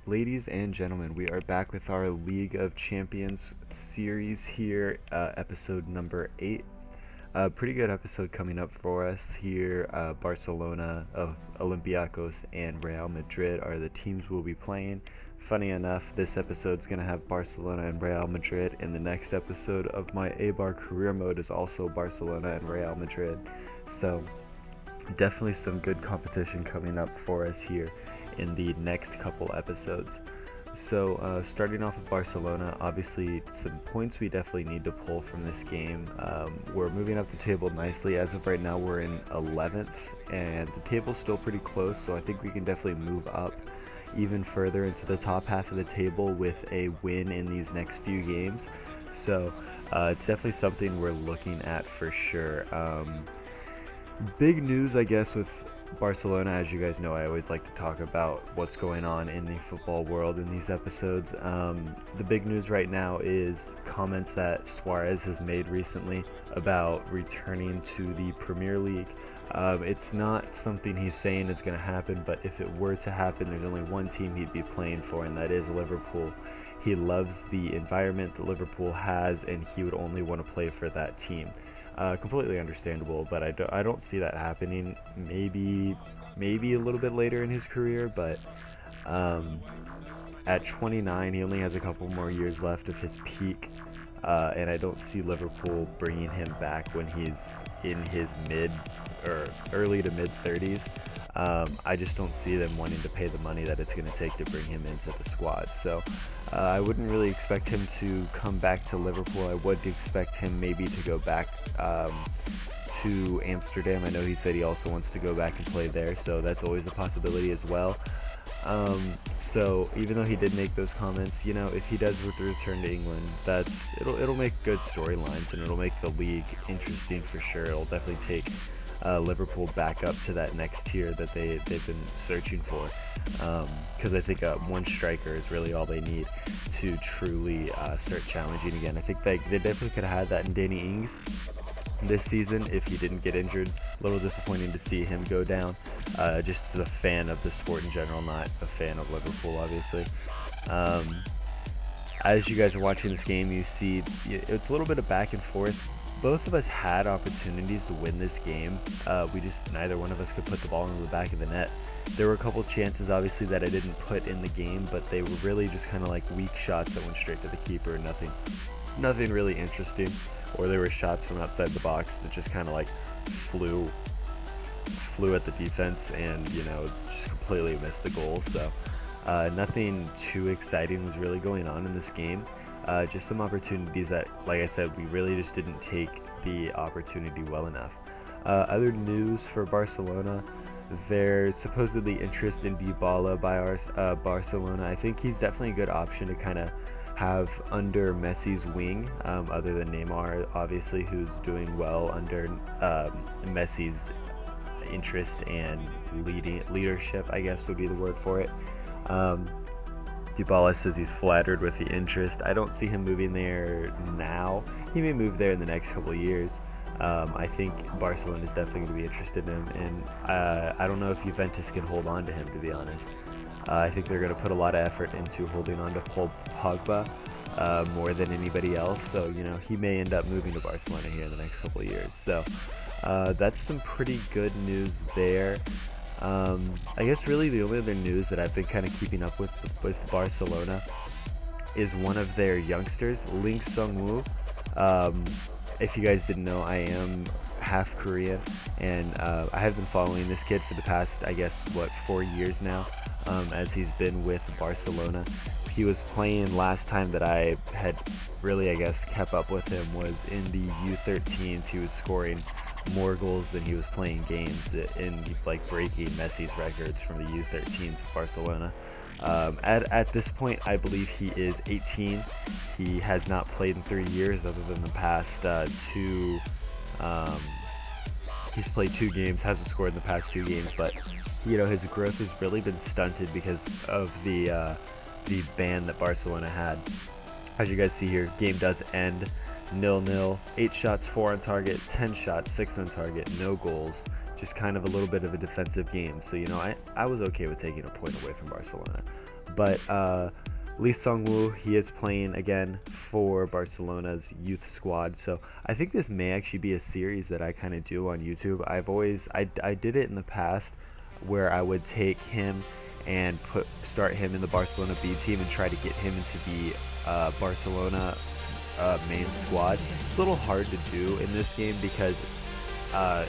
Ladies and gentlemen, we are back with our League of Champions series here, episode number 8. Pretty good episode coming up for us here. Barcelona, of Olympiacos, and Real Madrid are the teams we'll be playing. Funny enough, this episode's going to have Barcelona and Real Madrid, and the next episode of my A-Bar career mode is also Barcelona and Real Madrid. So, definitely some good competition coming up for us here in the next couple episodes. So starting off with Barcelona, obviously some points we definitely need to pull from this game. We're moving up the table nicely. As of right now, we're in 11th, and the table's still pretty close, so I think we can definitely move up even further into the top half of the table with a win in these next few games. So it's definitely something we're looking at for sure. Big news, I guess, with Barcelona. As you guys know, I always like to talk about what's going on in the football world in these episodes. The big news right now is comments that Suarez has made recently about returning to the Premier League. It's not something he's saying is going to happen, but if it were to happen, there's only one team he'd be playing for, and that is Liverpool. He loves the environment that Liverpool has, and he would only want to play for that team. Completely understandable, but I don't see that happening. Maybe a little bit later in his career, but at 29, he only has a couple more years left of his peak, and I don't see Liverpool bringing him back when he's in his mid or early to mid 30s. I just don't see them wanting to pay the money that it's going to take to bring him into the squad. So I wouldn't really expect him to come back to Liverpool. I would expect him maybe to go back to Amsterdam. I know he said he also wants to go back and play there, so that's always a possibility as well. So even though he did make those comments, if he does return to England, it'll make good storylines, and it'll make the league interesting for sure. It'll definitely take Liverpool back up to that next tier that they've been searching for, because I think one striker is really all they need to truly start challenging again. I think they definitely could have had that in Danny Ings this season if he didn't get injured. A little disappointing to see him go down, just as a fan of the sport in general, not a fan of Liverpool, obviously. As you guys are watching this game, you see it's a little bit of back and forth. Both of us had opportunities to win this game. Neither one of us could put the ball into the back of the net. There were a couple chances, obviously, that I didn't put in the game, but they were really just kind of like weak shots that went straight to the keeper. Nothing really interesting. Or there were shots from outside the box that just kind of like flew at the defense and, just completely missed the goal. So nothing too exciting was really going on in this game. Just some opportunities that, like I said, we really just didn't take the opportunity well enough. Other news for Barcelona, there's supposedly interest in Dybala by Barcelona. I think he's definitely a good option to kind of have under Messi's wing, other than Neymar, obviously, who's doing well under Messi's interest and leadership, I guess would be the word for it. Dybala says he's flattered with the interest. I don't see him moving there now. He may move there in the next couple of years. I think Barcelona is definitely going to be interested in him, and I don't know if Juventus can hold on to him, to be honest. I think they're going to put a lot of effort into holding on to Paul Pogba more than anybody else. So, he may end up moving to Barcelona here in the next couple of years. So that's some pretty good news there. I guess really the only other news that I've been kind of keeping up with Barcelona is one of their youngsters, Ling Sung-woo. If you guys didn't know, I am half Korean, and I have been following this kid for the past, 4 years now, as he's been with Barcelona. He was playing last time that I had really, kept up with him was in the U13s. He was scoring more goals than he was playing games in breaking Messi's records from the U13s of Barcelona. At this point, I believe he is 18. He has not played in 3 years other than the past two. He's played 2 games, hasn't scored in the past 2 games, but his growth has really been stunted because of the ban that Barcelona had. As you guys see here, game does end 0-0, 8 shots, 4 on target, 10 shots, 6 on target, no goals. Just kind of a little bit of a defensive game. So, I was okay with taking a point away from Barcelona. But Lee Sung-woo, he is playing again for Barcelona's youth squad. So I think this may actually be a series that I kind of do on YouTube. I did it in the past where I would take him and start him in the Barcelona B team and try to get him into the Barcelona main squad. It's a little hard to do in this game because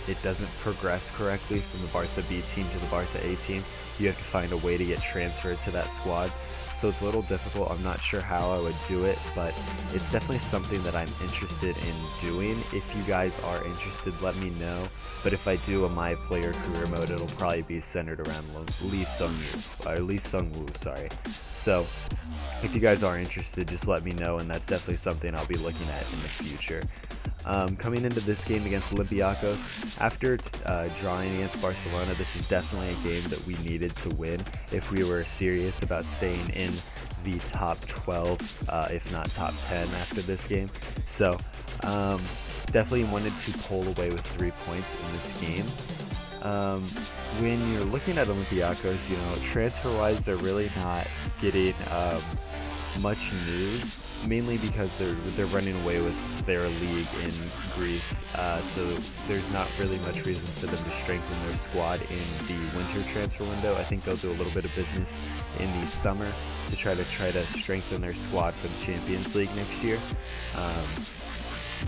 it doesn't progress correctly from the Barca B team to the Barca A team. You have to find a way to get transferred to that squad. So it's a little difficult. I'm not sure how I would do it, but it's definitely something that I'm interested in doing. If you guys are interested, let me know. But if I do a My Player career mode, it'll probably be centered around Lee Sung-woo, sorry. So if you guys are interested, just let me know, and that's definitely something I'll be looking at in the future. Coming into this game against Olympiacos, after drawing against Barcelona, this is definitely a game that we needed to win if we were serious about staying in the top 12, if not top 10 after this game. So definitely wanted to pull away with 3 points in this game. When you're looking at Olympiacos, you know, transfer-wise, they're really not getting much news, mainly because they're running away with their league in Greece, so there's not really much reason for them to strengthen their squad in the winter transfer window. I think they'll do a little bit of business in the summer to try to strengthen their squad for the Champions League next year.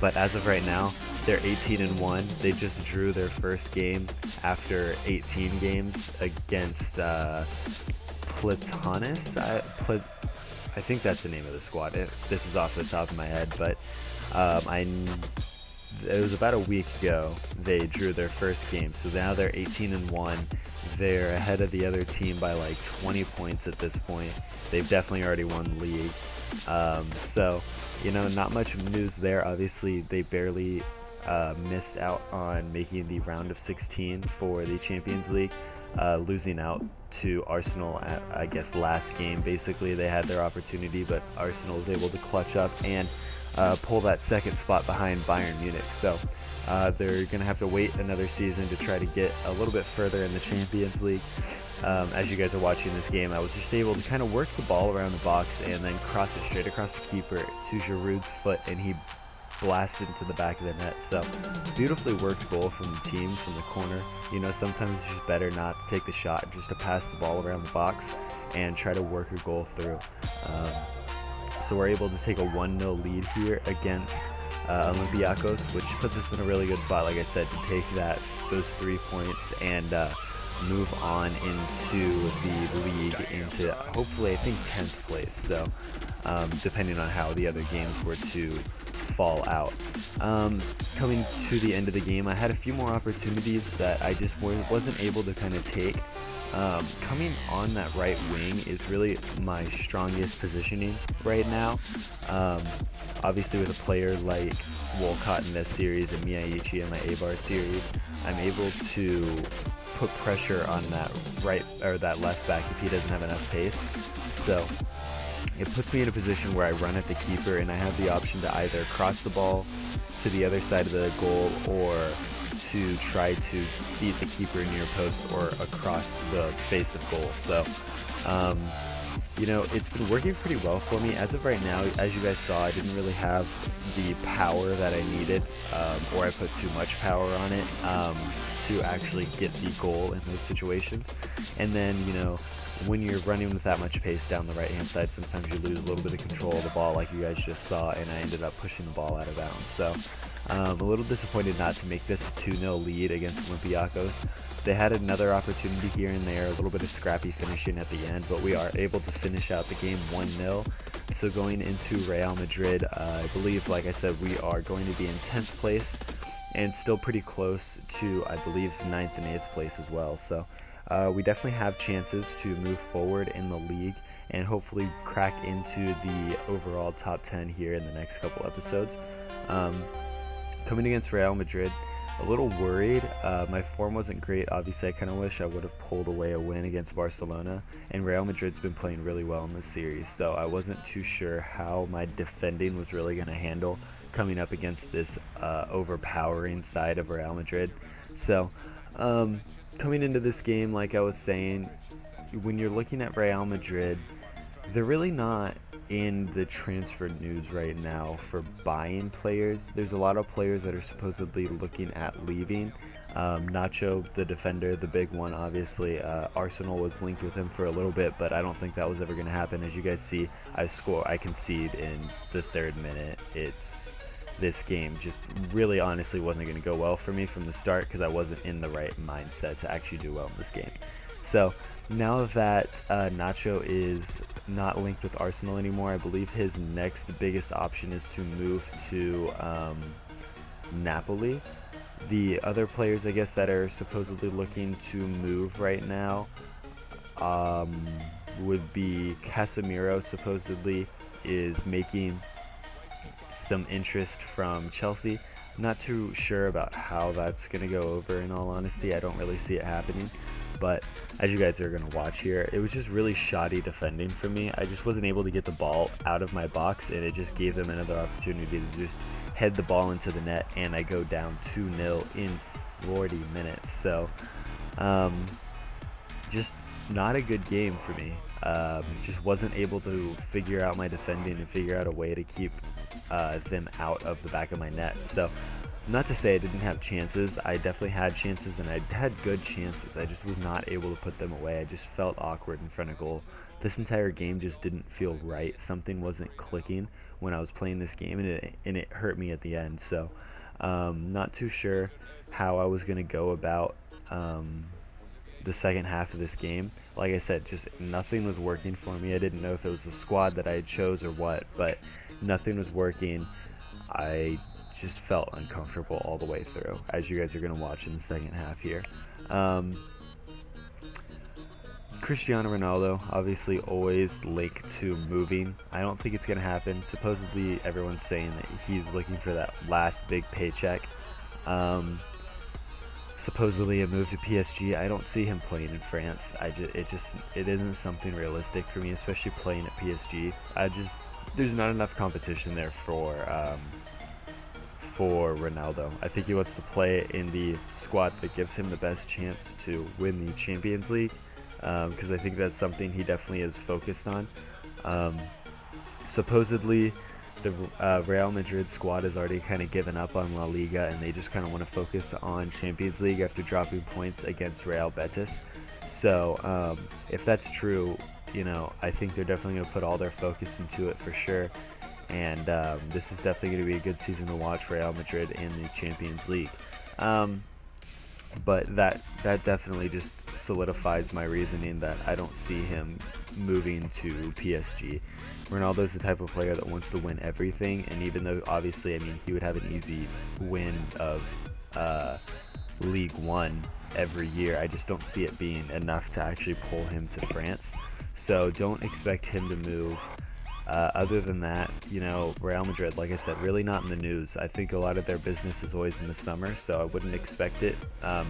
But as of right now, they're 18-1. They just drew their first game after 18 games against Platonis. I think that's the name of the squad. This is off the top of my head, but it was about a week ago they drew their first game. So now they're 18-1. They're ahead of the other team by like 20 points at this point. They've definitely already won the league. So, you know, not much news there. Obviously, they barely missed out on making the round of 16 for the Champions League, losing out to Arsenal at, I guess, last game. Basically, they had their opportunity, but Arsenal was able to clutch up and pull that second spot behind Bayern Munich. So they're going to have to wait another season to try to get a little bit further in the Champions League. As you guys are watching this game, I was just able to kind of work the ball around the box and then cross it straight across the keeper to Giroud's foot, and he blasted into the back of the net. So beautifully worked goal from the team from the corner. You know, sometimes it's just better not to take the shot, just to pass the ball around the box and try to work a goal through. So we're able to take a 1-0 lead here against Olympiacos, which puts us in a really good spot, like I said, to take those 3 points and move on into the league into hopefully, I think, 10th place. So depending on how the other games were to fall out. Coming to the end of the game, I had a few more opportunities that I just wasn't able to kind of take. Coming on that right wing is really my strongest positioning right now. Obviously, with a player like Walcott in this series and Miyaichi in my A-Bar series, I'm able to put pressure on that right or that left back if he doesn't have enough pace. So it puts me in a position where I run at the keeper and I have the option to either cross the ball to the other side of the goal or to try to beat the keeper near post or across the face of goal. So, you know, it's been working pretty well for me. As of right now, as you guys saw, I didn't really have the power that I needed, or I put too much power on it to actually get the goal in those situations. And then, you know, when you're running with that much pace down the right hand side, sometimes you lose a little bit of control of the ball, like you guys just saw, and I ended up pushing the ball out of bounds. So a little disappointed not to make this a 2-0 lead against Olympiacos. They had another opportunity here and there, a little bit of scrappy finishing at the end, but we are able to finish out the game 1-0. So going into Real Madrid, I believe, like I said, we are going to be in 10th place and still pretty close to, I believe, 9th and 8th place as well. So we definitely have chances to move forward in the league and hopefully crack into the overall top 10 here in the next couple episodes. Coming against Real Madrid, a little worried. My form wasn't great. Obviously, I kind of wish I would have pulled away a win against Barcelona, and Real Madrid's been playing really well in this series, so I wasn't too sure how my defending was really going to handle coming up against this overpowering side of Real Madrid. So coming into this game, like I was saying, when you're looking at Real Madrid, they're really not in the transfer news right now for buying players. There's a lot of players that are supposedly looking at leaving. Nacho, the defender, the big one, obviously. Arsenal was linked with him for a little bit, but I don't think that was ever going to happen. As you guys see, I concede in the 3rd minute. This game just really honestly wasn't going to go well for me from the start because I wasn't in the right mindset to actually do well in this game. So now that Nacho is not linked with Arsenal anymore, I believe his next biggest option is to move to Napoli. The other players, I guess, that are supposedly looking to move right now would be Casemiro. Supposedly is making some interest from Chelsea. I'm not too sure about how that's going to go over, in all honesty. I don't really see it happening. But as you guys are going to watch here, it was just really shoddy defending for me. I just wasn't able to get the ball out of my box, and it just gave them another opportunity to just head the ball into the net, and I go down 2-0 in 40 minutes. So just not a good game for me. Just wasn't able to figure out my defending and figure out a way to keep them out of the back of my net. So not to say I didn't have chances. I definitely had chances, and I had good chances. I just was not able to put them away. I just felt awkward in front of goal. This entire game just didn't feel right. Something wasn't clicking when I was playing this game, and it hurt me at the end. So not too sure how I was going to go about the second half of this game. Like I said, just nothing was working for me. I didn't know if it was the squad that I had chose or what, but nothing was working. I just felt uncomfortable all the way through, as you guys are going to watch in the second half here. Cristiano Ronaldo, obviously always linked to moving. I don't think it's going to happen. Supposedly everyone's saying that he's looking for that last big paycheck. Supposedly a move to PSG. I don't see him playing in France. It isn't something realistic for me, especially playing at PSG. There's not enough competition there for Ronaldo. I think he wants to play in the squad that gives him the best chance to win the Champions League, because I think that's something he definitely is focused on. Supposedly the Real Madrid squad has already kind of given up on La Liga, and they just kind of want to focus on Champions League after dropping points against Real Betis. So if that's true, I think they're definitely going to put all their focus into it for sure. And this is definitely going to be a good season to watch Real Madrid in the Champions League. But that definitely just solidifies my reasoning that I don't see him moving to PSG. Ronaldo's the type of player that wants to win everything, and even though obviously, he would have an easy win of League One every year, I just don't see it being enough to actually pull him to France. So don't expect him to move. Other than that, Real Madrid, like I said, really not in the news. I think a lot of their business is always in the summer, so I wouldn't expect it.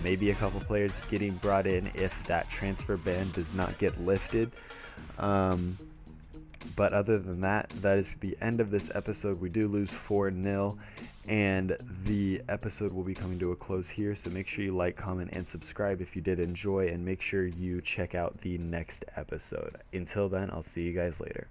Maybe a couple players getting brought in if that transfer ban does not get lifted. But other than that, that is the end of this episode. We do lose 4-0, and the episode will be coming to a close here. So make sure you like, comment, and subscribe if you did enjoy, and make sure you check out the next episode. Until then, I'll see you guys later.